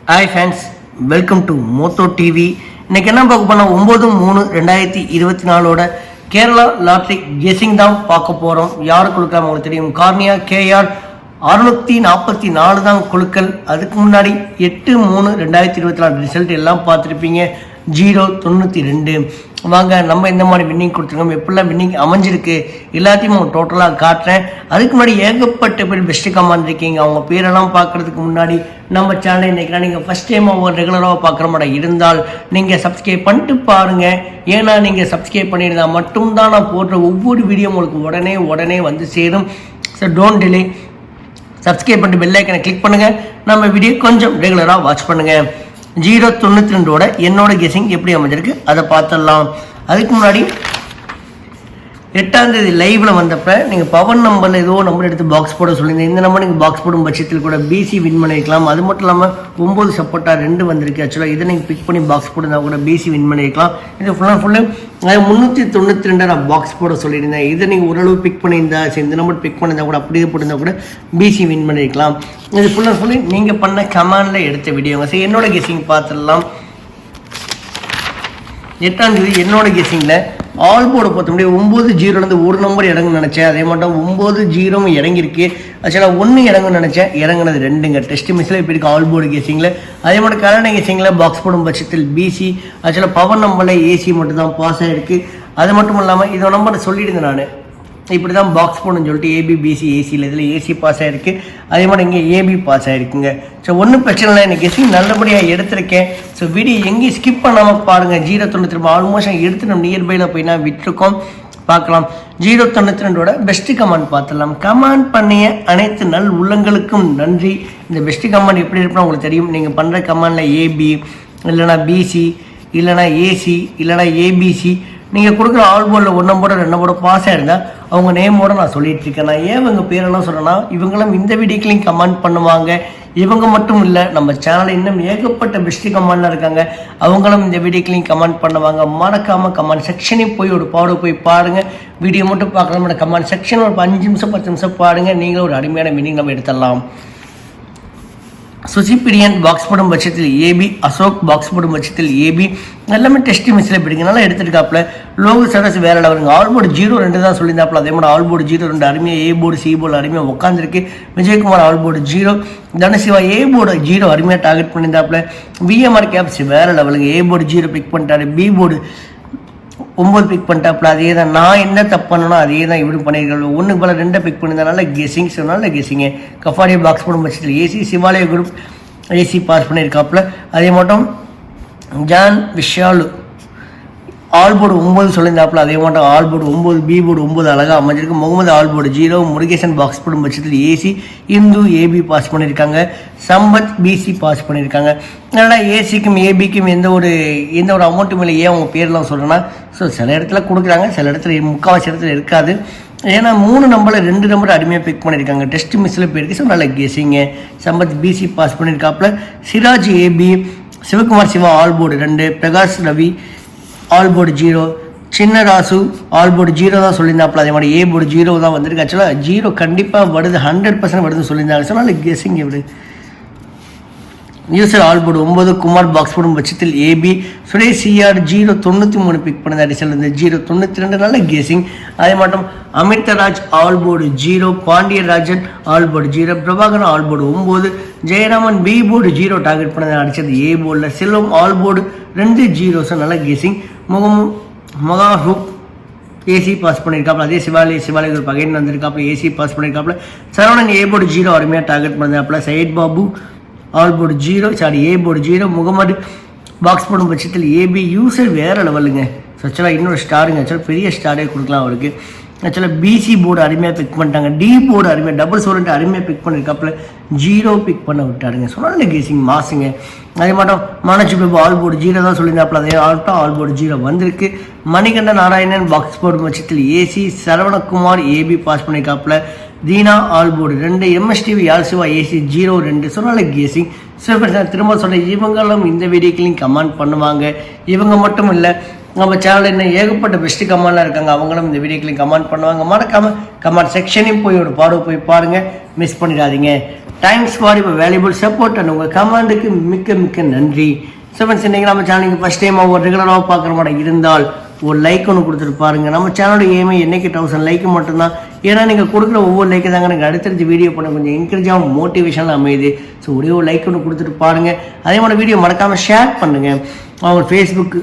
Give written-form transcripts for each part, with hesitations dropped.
Hi fans, welcome to Moto TV. இன்னைக்கு என்ன பார்க்க போனால் 9/3/2024 கேரளா லாட்ரி கெஸிங் தான் பார்க்க போகிறோம். யார் குழுக்கலாம் உங்களுக்கு தெரியும். கார்னியா KR 644 தான் குழுக்கள். அதுக்கு முன்னாடி 8/3/2024 ரிசல்ட் எல்லாம் பார்த்துருப்பீங்க. 092. வாங்க நம்ம இந்த மாதிரி வின்னிங் கொடுத்துருக்கோம், எப்படிலாம் வின்னிங் அமைஞ்சிருக்கு எல்லாத்தையும் அவங்க டோட்டலாக காட்டுறேன். அதுக்கு முன்னாடி ஏகப்பட்ட பேர் பெஸ்ட்டு கமாண்ட் இருக்கீங்க. அவங்க பேரெல்லாம் பார்க்குறதுக்கு முன்னாடி நம்ம சேனலை இன்றைக்கி நீங்கள் ஃபஸ்ட் டைமாக ஒரு ரெகுலராக பார்க்குற மாதிரி இருந்தால் நீங்கள் சப்ஸ்கிரைப் பண்ணிட்டு பாருங்கள். ஏன்னா நீங்கள் சப்ஸ்கிரைப் பண்ணியிருந்தால் மட்டும்தான் நான் போடுற ஒவ்வொரு வீடியோ உங்களுக்கு உடனே வந்து சேரும். ஸோ டோன்ட் டிலே, சப்ஸ்கிரைப் பண்ணிட்டு பெல் ஐக்கனை கிளிக் பண்ணுங்கள். நம்ம வீடியோ கொஞ்சம் ரெகுலராக வாட்ச் பண்ணுங்கள். 092 என்னோட கெஸிங் எப்படி அமைஞ்சிருக்கு அதை பார்த்துடலாம். அதுக்கு முன்னாடி 8ஆம் தேதி லைவ்ல வந்தப்ப நீங்கள் பவர் நம்பரில் ஏதோ நம்பர் எடுத்து பாக்ஸ் போட சொல்லியிருந்தேன். இந்த நம்பர் நீங்கள் பாக்ஸ் போடும் பட்சத்தில் கூட BC வின் பண்ணியிருக்கலாம். அது மட்டும் இல்லாமல் 9 சப்போர்ட்டாக 2 வந்திருக்கு. ஆக்சுவலாக இதை நீங்கள் பிக் பண்ணி பாக்ஸ் போட்டுருந்தா கூட BC வின் பண்ணியிருக்கலாம். இது ஃபுல்லு 392 நான் பாக்ஸ் போட சொல்லியிருந்தேன். இதை நீங்கள் ஓரளவு பிக் பண்ணியிருந்தா, சரி இந்த நம்பர் பிக் பண்ணியிருந்தா கூட அப்படியே போட்டிருந்தா கூட BC வின் பண்ணியிருக்கலாம். இது ஃபுல்லு நீங்கள் பண்ண கமாண்டில் எடுத்த வீடியோங்க. சரி என்னோட கெஸிங் பார்த்துடலாம். 8ஆம் தேதி என்னோட கெஸிங்கில் ஆல் போர்டு பார்த்த முடியும். 9-0 ஒரு நம்பர் இறங்குன்னு நினச்சேன். அதே மட்டும் 9-0 இறங்கியிருக்கு. ஆக்சுவலாக 1 இறங்குன்னு நினச்சேன், இறங்குனது 2ங்க. டெஸ்ட் மிஸ்ஸில் இப்போ இருக்குது ஆல் போர்டு கெஸிங்கில். அதே மட்டும் கரண்ட் கெஸிங்கில் பாக்ஸ் போடும் பட்சத்தில் BC, ஆக்சுவலாக பவர் நம்பரில் AC மட்டும் தான் பாஸ் ஆகிருக்கு. அது மட்டும் இல்லாமல் இதோட நம்பரை சொல்லியிருந்தேன் நான், இப்படி தான் பாக்ஸ் போடணும்னு சொல்லிட்டு AB BC ACயில் இதில் AC பாஸ் ஆகிருக்கு. அதே மாதிரி இங்கே AB பாஸ் ஆகிருக்குங்க. ஸோ ஒன்றும் பிரச்சனை இல்லை, எனக்கு கெஸிங் நல்லபடியாக எடுத்திருக்கேன். ஸோ வீடியோ எங்கேயும் ஸ்கிப் பண்ணாமல் பாருங்கள். 093 ஆல்மோஸ்ட் எடுத்து நம்ம நியர்பையில் போய் நான் விட்டுருக்கோம், பார்க்கலாம். 092 பெஸ்ட்டு கமெண்ட் பார்த்துடலாம். கமெண்ட் பண்ணிய அனைத்து நல் உள்ளங்களுக்கும் நன்றி. இந்த பெஸ்ட்டு கமெண்ட் எப்படி இருக்குன்னு உங்களுக்கு தெரியும். நீங்கள் பண்ணுற கமெண்டில் AB இல்லைனா BC இல்லைனா AC இல்லைனா ABC நீங்கள் கொடுக்குற ஆல் போர்டில் 1 நம்பரோட 2 நம்பரோட பாஸ் ஆகிருந்தால் அவங்க நேமோட நான் சொல்லிட்டு இருக்கேன். நான் ஏன் இவங்க பேரெல்லாம் சொல்கிறேன்னா, இவங்களும் இந்த வீடியோக்களையும் கமெண்ட் பண்ணுவாங்க. இவங்க மட்டும் இல்லை, நம்ம சேனலில் இன்னும் ஏகப்பட்ட பெஸ்ட்டு கமெண்ட்லாம் இருக்காங்க. அவங்களும் இந்த வீடியோக்களையும் கமெண்ட் பண்ணுவாங்க. மறக்காமல் கமெண்ட் செக்ஷனையும் போய் ஒரு பாடு போய் பாருங்கள். வீடியோ மட்டும் பார்க்கலாம், கமெண்ட் செக்ஷன் ஒரு 5 நிமிஷம் 10 நிமிஷம் பாருங்கள். நீங்களும் ஒரு அருமையான மீனிங் நம்ம எடுத்துடலாம். சுசிபிரியன் பாக்ஸ் போடும் பட்சத்தில் AB, அசோக் பாக்ஸ் போடும் பட்சத்தில் AB, எல்லாமே டெஸ்ட் மிஸ்ஸில் பிடிங்க. நல்லா எடுத்துருக்காப்புல. லோகோ ஸ்டேட்டஸ் வேற லெவலுங்க. ஆல் போர்டு 0-2 தான் சொல்லியிருந்தாப்புல. அதே மாதிரி ஆல் போர்டு 0-2 அருமையாக A போர்டு C போர்டு அருமையாக உட்காந்துருக்கு. Vijayakumar all board 0, Dhanasiva A board 0 அருமையாக டார்கெட் பண்ணியிருந்தாப்புல. VMR கேப்ஸ் வேற லெவலுங்க. A போர்டு 0 பிக் பண்ணிட்டாரு. B போர்டு 9 பிக் பண்ணிட்டாப்புல. அதே தான் நான் என்ன தப்பு பண்ணணும் அதே தான் இவரும் பண்ணியிருக்காரு. 1க்கு பதில் 2 பிக் பண்ணியிருந்தனால கெஸிங் சொன்னால கெஸிங்க. கஃபாடியா பாக்ஸ் போடும் பட்சத்தில் AC, சிவாலய குரூப் AC பாஸ் பண்ணியிருக்காப்புல. அதே மட்டும் ஜான் விஷாலு ஆல் போர்டு 9 சொல்லியிருந்தாப்புல. அதே மட்டும் ஆல் போர்டு 9, B போர்டு 9 அழகாக அமைஞ்சிருக்கு. Muhammad all board 0, Murugesan box போடும் பட்சத்தில் AC, இந்து AB பாஸ் பண்ணியிருக்காங்க. சம்பத் BC பாஸ் பண்ணியிருக்காங்க. அதனால் ACக்கும் ABக்கும் எந்த ஒரு அமௌண்ட்டும் இல்லை. ஏன் அவங்க பேர்லாம் சொல்கிறேன்னா, ஸோ சில இடத்துல கொடுக்குறாங்க, சில இடத்துல முக்கால்வாசி இடத்துல இருக்காது. ஏன்னா 3 நம்பரில் 2 நம்பர் அருமையாக பிக் பண்ணியிருக்காங்க. டெஸ்ட் மிஸ்ஸில் போயிருக்கு. ஸோ நல்ல கெஸிங்க. சம்பத் BC பாஸ் பண்ணியிருக்காப்புல. Siraj AB, Sivakumar Siva all board 2, Prakash Ravi all board 0, Chinna Rasu all board 0 தான் சொல்லியிருந்தாப்புல. அதே மாதிரி A போர்டு 0 தான் வந்திருக்கு. ஆக்சுவலாக 0 கண்டிப்பாக வருது, 100% வருதுன்னு சொல்லியிருந்தாங்க. ஸோ நல்ல கெஸிங் எப்படி. User all board 9, Kumar box போடும் பட்சத்தில் AB, சுரேஷ் CR 093 பிக் பண்ணது. ரிசல்ட் வந்து 092 நல்ல கெஸிங். அதே மட்டும் Amritraj all board 0, Pandiarajan all board 0, Prabhakaran all board 9, Jayaraman B board 0 target பண்ணது. அடித்தது A போர்டில். செல்வம் ஆல் போர்டு 2 0 நல்ல கெஸிங். மகாரூப் AC பாஸ் பண்ணியிருக்காப்புல. அதே சிவாலய ஒரு பகைன்னு வந்திருக்காப்புல. AC பாஸ் பண்ணியிருக்காப்புல. சரவணன் A போர்டு 0 அருமையாக டார்கெட் பண்ணதாப்புல. Syed Babu all board 0, A board 0, Mohammed box போடும் பட்சத்தில் AB. யூசர் வேறு லெவலுங்க. ஸோ ஆக்சுவலாக இன்னொரு ஸ்டாருங்க. ஆக்சுவலாக பெரிய ஸ்டாரே கொடுக்கலாம் அவருக்கு. ஆக்சுவலாக BC போர்டு அருமையாக பிக் பண்ணிட்டாங்க. D போர்டு அருமையாக டபுள் சோல்ட்டு அருமையாக பிக் பண்ணியிருக்காப்புல. 0 பிக் பண்ண விட்டாருங்க. ஸோ நல்ல கெஸிங் மாசுங்க. அதே மட்டும் மனோஜ் பாபு ஆல் போர்டு 0 தான் சொல்லியிருந்தாப்புல. அதே ஆல் போர்டு 0 வந்திருக்கு. மணிகண்டன் நாராயணன் பாக்ஸ் போடும் பட்சத்தில் AC, Saravanakumar AB pass பண்ணியிருக்காப்புல. Dheena all board 2, MSTV யாழ்சிவா AC 0-2. So நல்ல கெஸிங். ஸோ திரும்ப சொல்ல, இவங்களும் இந்த வீடியோக்களையும் கமெண்ட் பண்ணுவாங்க. இவங்க மட்டும் இல்லை, நம்ம சேனலில் இன்னும் ஏகப்பட்ட பெஸ்ட்டு கமெண்ட்லாம் இருக்காங்க, அவங்களும் இந்த வீடியோக்களையும் கமெண்ட் பண்ணுவாங்க. மறக்காமல் கமெண்ட் செக்ஷனையும் போய் ஒரு போய் பாருங்கள், மிஸ் பண்ணிடாதீங்க. Thanks for your valuable support and உங்கள் கமெண்ட்டுக்கு மிக்க மிக்க நன்றி. ஸோ ஃப்ரெண்ட்ஸ், இன்றைக்கி நம்ம சேனலுக்கு ஃபஸ்ட் டைமாக ஒரு ரெகுலராக பார்க்குற மாதிரி இருந்தால் ஒரு லைக் ஒன்று கொடுத்துட்டு பாருங்கள். நம்ம சேனலோட ஏமே என்றைக்கு 1000 லைக் மட்டும்தான். ஏன்னா நீங்கள் கொடுக்குற ஒவ்வொரு லைக்கு தாங்க எனக்கு அடுத்தடுத்து வீடியோ பண்ண கொஞ்சம் என்கரேஜாக மோட்டிவேஷனாக அமையுது. ஸோ ஒரே ஒரு லைக் ஒன்று கொடுத்துட்டு பாருங்கள். அதே மாதிரி வீடியோ மறக்காமல் ஷேர் பண்ணுங்கள். அவங்க ஃபேஸ்புக்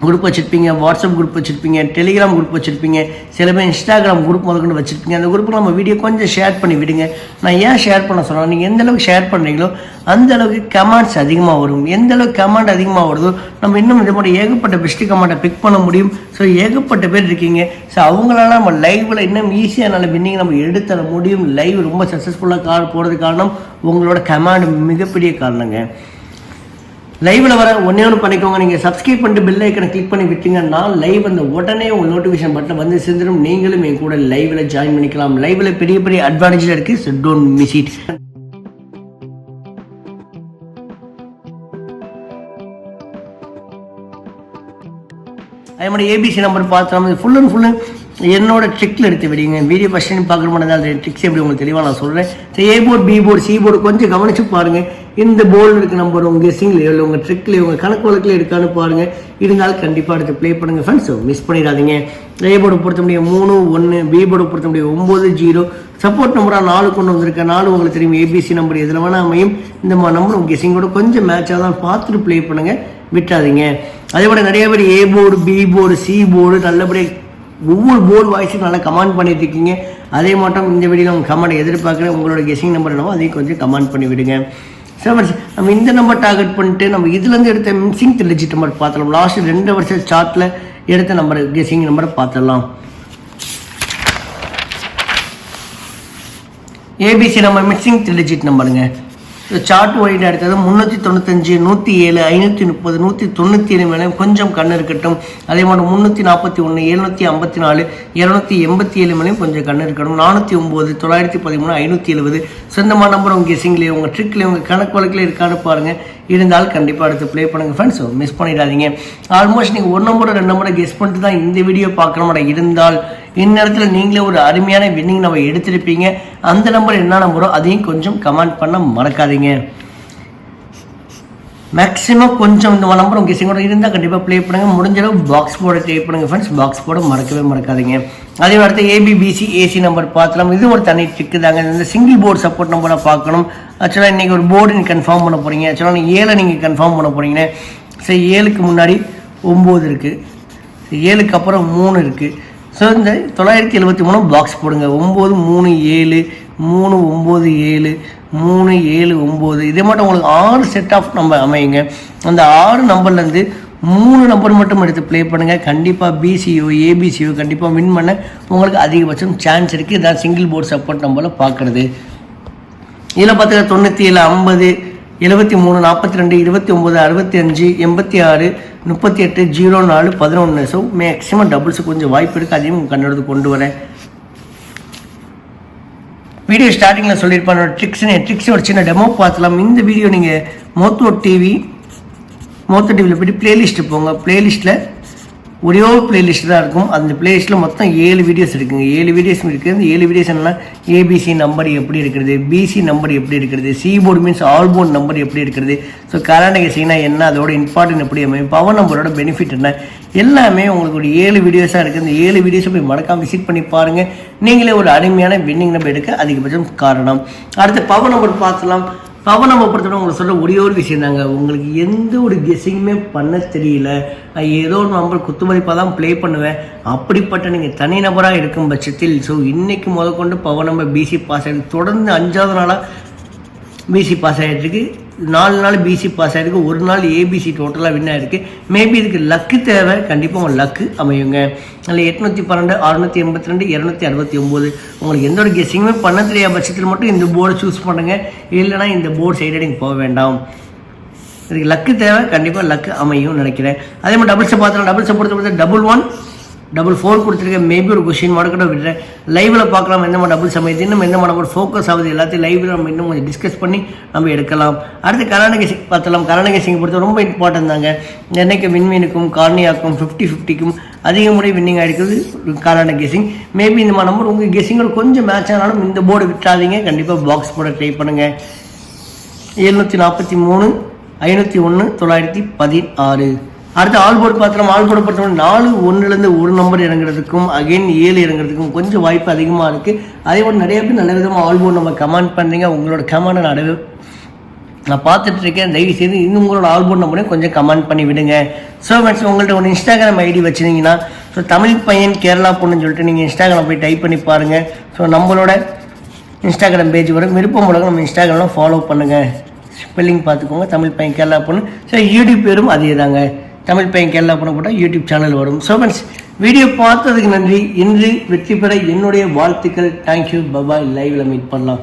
குரூப் வச்சுருப்பீங்க, வாட்ஸ்அப் குரூப் வச்சுருப்பீங்க, டெலிகிராம் குரூப் வச்சுருப்பீங்க, சில பேர் இன்ஸ்டாகிராம் குரூப் முதல்கொண்டு வச்சுருப்பீங்க. அந்த குரூப்பில் நம்ம வீடியோ கொஞ்சம் ஷேர் பண்ணி விடுங்க. நான் ஏன் ஷேர் பண்ண சொல்கிறேன், நீங்கள் எந்த அளவுக்கு ஷேர் பண்ணுறீங்களோ அந்த அளவுக்கு கமெண்ட்ஸ் அதிகமாக வரும். எந்த அளவுக்கு கமெண்ட் அதிகமாக வருதோ நம்ம இன்னும் இது மாதிரி ஏகப்பட்ட பெஸ்ட்டு கமெண்ட்டை பிக் பண்ண முடியும். ஸோ ஏகப்பட்ட பேர் இருக்கீங்க. ஸோ அவங்களால நம்ம லைவில் இன்னும் ஈஸியாக நல்ல வின்னிங் நம்ம எடுத்துட முடியும். லைவ் ரொம்ப சக்ஸஸ்ஃபுல்லாக போகிறதுக்கு காரணம் உங்களோட கமெண்ட் மிகப்பெரிய காரணங்க. லைவில் வர ஒன்று பண்ணிக்கோங்க. நீங்கள் சப்ஸ்கிரைப் பண்ணிட்டு பெல் ஐக்கனை கிளிக் பண்ணி விட்டீங்க, நான் லைவ் அந்த உடனே உங்கள் நோட்டிஃபிகேஷன் பட்டன் வந்து சேர்ந்துடும். நீங்களும் என் கூட லைவில் ஜாயின் பண்ணிக்கலாம். லைவில் பெரிய பெரிய அட்வான்டேஜ் இருக்குது. So don't miss it. அதே மாதிரி ஏபிசி நம்பர் பார்த்தோம். ஃபுல் அண்ட் ஃபுல்லு என்னோட ட்ரிக்கில் எடுத்து விடுங்க. வீடியோ ஃபஸ்ட் டைம் பார்க்குற மாதிரி தான் ட்ரிக்ஸ் எப்படி உங்களுக்கு தெளிவாக நான் சொல்கிறேன். So A board, B board, C board கொஞ்சம் கவனித்து பாருங்கள். இந்த போர்டில் இருக்க நம்பர் உங்கள் கெஸ்ஸிங்லேயோ இல்லை உங்கள் ட்ரிக்லேயோ உங்கள் கணக்கு வழக்கில் இருக்கான்னு பாருங்கள். இருந்தாலும் கண்டிப்பாக எடுத்து ப்ளே பண்ணுங்கள் ஃப்ரெண்ட்ஸ். மிஸ் பண்ணிடாதீங்க. ஏ போர்டு பொறுத்த முடியும் 3 1, பி போர்டு பொறுத்த முடியும் 9 0. சப்போர்ட் நம்பராக 4 கொண்டு வந்திருக்கேன். 4 உங்களுக்கு தெரியும். ஏபிசி நம்பர் எதில் வேணால் அமையும். இந்த மாதிரி நம்பர் உங்கள் கெஸ்ஸிங்கோட கொஞ்சம் மேட்சாக தான் பார்த்துட்டு ப்ளே பண்ணுங்கள், விட்டுறாதீங்க. அதே போல் நிறைய பேர் A board, B board, C board நல்லபடியாக ஒவ்வொரு போர்டு வாய்ஸும் நல்லா கமெண்ட் பண்ணிட்டு இருக்கீங்க. அதே மட்டும் இந்த வீடியோவில் உங்கள் கமெண்ட் எதிர்பார்க்குறேன். உங்களோட கெஸ்ஸிங் நம்பர் என்னவோ அதையும் கொஞ்சம் கமெண்ட் பண்ணி விடுங்க. சார், நம்ம இந்த நம்பர் டார்கெட் பண்ணிட்டு நம்ம இதுலேருந்து எடுத்த மிக்சிங் 3 டிஜிட் நம்பர் பார்த்துடலாம். லாஸ்ட் 2 வருஷம் சார்ட்டில் எடுத்த நம்பர் கெஸ்ஸிங் நம்பரை பார்த்துடலாம். ஏபிசி நம்ம மிக்சிங் 3 டிஜிட் நம்பருங்க. சார்ட் ஒயிட் எடுத்தது 395, 107, 530, 197 மேலே கொஞ்சம் கண் இருக்கட்டும். அதே மாதிரி 341, 754, 287 மேலேயும் கொஞ்சம் கண் இருக்கட்டும். 409, 913, 570. சொந்தமான நம்பர் உங்கள் கெஸ்ஸிங்லேயே உங்கள் ட்ரிக்லேயே உங்கள் கணக்கு வழக்கில் இருக்கான்னு பாருங்கள். இருந்தாலும் கண்டிப்பாக எடுத்து ப்ளே பண்ணுங்கள் ஃப்ரெண்ட்ஸ். மிஸ் பண்ணிடாதீங்க. ஆல்மோஸ்ட் நீங்கள் 1 நம்பர் 2 நம்பரை கெஸ் பண்ணிட்டு தான் இந்த வீடியோ பார்க்குற மாதிரி இருந்தால் இந்நேரத்தில் நீங்களே ஒரு அருமையான வின்னிங் நம்ம எடுத்திருப்பீங்க. அந்த நம்பர் என்ன நம்பரோ அதையும் கொஞ்சம் கமெண்ட் பண்ண மறக்காதீங்க. மேக்ஸிமம் கொஞ்சம் இந்த நம்பர் உங்கள் கெஸ்ஸிங்கோட இருந்தால் கண்டிப்பாக ப்ளே பண்ணுங்கள். முடிஞ்ச அளவு பாக்ஸ் போர்டை ட்ரை பண்ணுங்கள் ஃப்ரெண்ட்ஸ். பாக்ஸ் போர்டை மறக்கவே மறக்காதீங்க. அதே அடுத்து ஏபிபிசி ஏசி நம்பர் பார்க்கலாம். இது ஒரு தனி ட்ரிக்கு தாங்க. இந்த சிங்கிள் போர்டு சப்போர்ட் நம்பராக பார்க்கணும். ஆக்சுவலாக இன்றைக்கி ஒரு போர்டு நீங்கள் கன்ஃபார்ம் பண்ண போகிறீங்க. ஆக்சுவலாக நீங்கள் 7 நீங்கள் கன்ஃபார்ம் பண்ண போகிறீங்கன்னு. சரி, 7க்கு முன்னாடி 9 இருக்குது, 7க்கு அப்புறம் 3 இருக்குது. ஸோ இந்த 973 பாக்ஸ் போடுங்க. 9 3 7, 3 9 7, 3 7 9. இதே மட்டும் உங்களுக்கு 6 செட் ஆஃப் நம்பர் அமையுங்க. அந்த 6 நம்பர்லேருந்து 3 நம்பர் மட்டும் எடுத்து ப்ளே பண்ணுங்கள். கண்டிப்பாக பிசியோ ஏபிசியோ கண்டிப்பாக வின் பண்ண உங்களுக்கு அதிகபட்சம் சான்ஸ் இருக்குது. இதான் சிங்கிள் போர்டு சப்போர்ட் நம்பரில் பார்க்குறது. இதில் பார்த்தீங்கன்னா 97, 50, 73, 42, 29, 65, 86, 38, 04, 11. ஸோ மேக்ஸிமம் டபுள்ஸு கொஞ்சம் வாய்ப்பு இருக்குது. அதையும் உங்கள் கண்ணெடுத்து கொண்டு வரேன். வீடியோ ஸ்டார்டிங்கில் சொல்லியிருப்பாங்க ட்ரிக்ஸ் ஒரு சின்ன டெமோ பார்த்துலாம். இந்த வீடியோ நீங்கள் மோத்தோ டிவியில் போய்ட்டு ப்ளேலிஸ்ட்டு போங்க. ப்ளேலிஸ்ட்டில் ஒரே ஒரு பிளேலிஸ்ட் தான் இருக்கும். அந்த பிளேலிஸ்ட்டில் மொத்தம் 7 வீடியோஸ் இருக்குங்க. 7 வீடியோஸ் இருக்குது. அந்த 7 வீடியோஸ் என்னன்னா ஏபிசி நம்பர் எப்படி இருக்கிறது, பிசி நம்பர் எப்படி இருக்கிறது, C board means all board number எப்படி இருக்கிறது, ஸோ கரண்ட் கெஸ்ஸிங்னா என்ன, அதோட இம்பார்ட்டன்ட் எப்படி அமையும், பவர் நம்பரோட பெனிஃபிட் என்ன, எல்லாமே உங்களுக்கு ஒரு 7 வீடியோஸாக இருக்குது. இந்த 7 வீடியோஸை போய் மறக்காம விசிட் பண்ணி பாருங்கள். நீங்களே ஒரு அருமையான வின்னிங் நம்பர் எடுக்க அதிகபட்சம் காரணம். அடுத்து பவர் நம்பர் பார்த்துலாம். பவர் நம்பர் பொறுத்தவரை உங்களுக்கு சொல்ல ஒரே ஒரு விஷயம் தாங்க. உங்களுக்கு எந்த ஒரு கெஸ்ஸிங்குமே பண்ண தெரியல, ஏதோ ஒரு நம்பர் குத்து மதிப்பாக தான் ப்ளே பண்ணுவேன், அப்படிப்பட்ட நீங்கள் தனி நபராக இருக்கும் பட்சத்தில் ஸோ இன்றைக்கி முதற்கொண்டு பவர் நம்பர் பிசி பாஸ் ஆகிருக்கு. தொடர்ந்து 5வது நாளாக பிசி பாஸ் ஆகிட்டுருக்கு. 4 நாள் பிசி பாஸ் ஆகிருக்கு. ஒரு நாள் ஏபிசி டோட்டலாக வின் ஆகிருக்கு. மேபி இதுக்கு லக்கு தேவை. கண்டிப்பாக உங்கள் லக்கு அமையுங்க. அதில் 812, 682, 269. உங்களுக்கு எந்த ஒரு கெஸ்ஸிங்குமே பண்ண தெரியாத பட்சத்தில் மட்டும் இந்த போர்டை சூஸ் பண்ணுங்கள். இல்லைனா இந்த போர்டு சைடு நீங்கள் போக வேண்டாம். இதுக்கு லக்கு தேவை. கண்டிப்பாக லக்கு அமையும் நினைக்கிறேன். அதே மாதிரி டபுள்ஸை பார்த்தோம். டபுள்ஸை பொறுத்த 1 4 கொடுத்துருக்கேன். மேபி ஒரு கொஸ்டின் மார்க் கூட விடுறேன். லைவில் பார்க்கலாம் எந்த மாதிரி டபுள்ஸ் அமையுது, இன்னும் எந்த மாதிரி நம்பர் ஃபோக்கஸ் ஆகுது, எல்லாத்தையும் லைவில் நம்ம இன்னும் கொஞ்சம் டிஸ்கஸ் பண்ணி நம்ம எடுக்கலாம். அடுத்து கரானா கெஸிங் பார்த்தலாம். கரானா கெஸிங் பொறுத்த ரொம்ப இம்பார்ட்டன்ட் தாங்க. என்னைக்கு வின்வினுக்கும் கார்னியாக்கும் 50-50க்கும் அதிக முறை வின்னிங் ஆகிருக்குது கரானா கெஸிங். மேபி இந்த மாதிரி நம்பர் உங்கள் கெஸிங்கள் கொஞ்சம் மேட்ச் ஆனாலும் இந்த போர்டு விட்டுறாதீங்க. கண்டிப்பாக பாக்ஸ் போர்டை ட்ரை பண்ணுங்கள். 743, 501, 916. அடுத்து ஆல் போர்டு பார்த்தோம். ஆல் போர்டு பொறுத்தவரை 4 1லேருந்து ஒரு நம்பர் இறங்குறதுக்கும் அகைன் 7 இறங்குறதுக்கும் கொஞ்சம் வாய்ப்பு அதிகமாக இருக்குது. அதே போல் நிறைய பேர் நல்ல விதமாக ஆல் போர்டு நம்ம கமெண்ட் பண்ணுறீங்க. உங்களோட கமெண்ட் நான் பார்த்துட்டு இருக்கேன். தயவு செய்து இன்னும் உங்களோட ஆல் போர்டு நம்பரையும் கொஞ்சம் கமெண்ட் பண்ணி விடுங்க. ஸோ ஃப்ரெண்ட்ஸ், உங்கள்கிட்ட ஒரு இன்ஸ்டாகிராம் ஐடி வச்சுருந்தீங்கன்னா ஸோ தமிழ் பையன் கேரளா பொண்ணுன்னு சொல்லிட்டு நீங்கள் இன்ஸ்டாகிராம் போய் டைப் பண்ணி பாருங்கள். ஸோ நம்மளோட இன்ஸ்டாகிராம் பேஜ் வரும். விருப்பம் மூலம் நம்ம இன்ஸ்டாகிராமில் ஃபாலோ பண்ணுங்கள். ஸ்பெல்லிங் பார்த்துக்கோங்க, தமிழ் பையன் கேரளா பொண்ணு. ஸோ யூடியூப் பேரும் அதே தாங்க, தமிழ் பையன் கேரளா பொண்ணு போட்டால் யூடியூப் சேனல் வரும். ஸோ ஃப்ரெண்ட்ஸ், வீடியோ பார்த்ததுக்கு நன்றி. இன்று வெற்றி பெற என்னுடைய வாழ்த்துக்கள். தேங்க்யூ. பபாய். லைவில் மீட் பண்ணலாம்.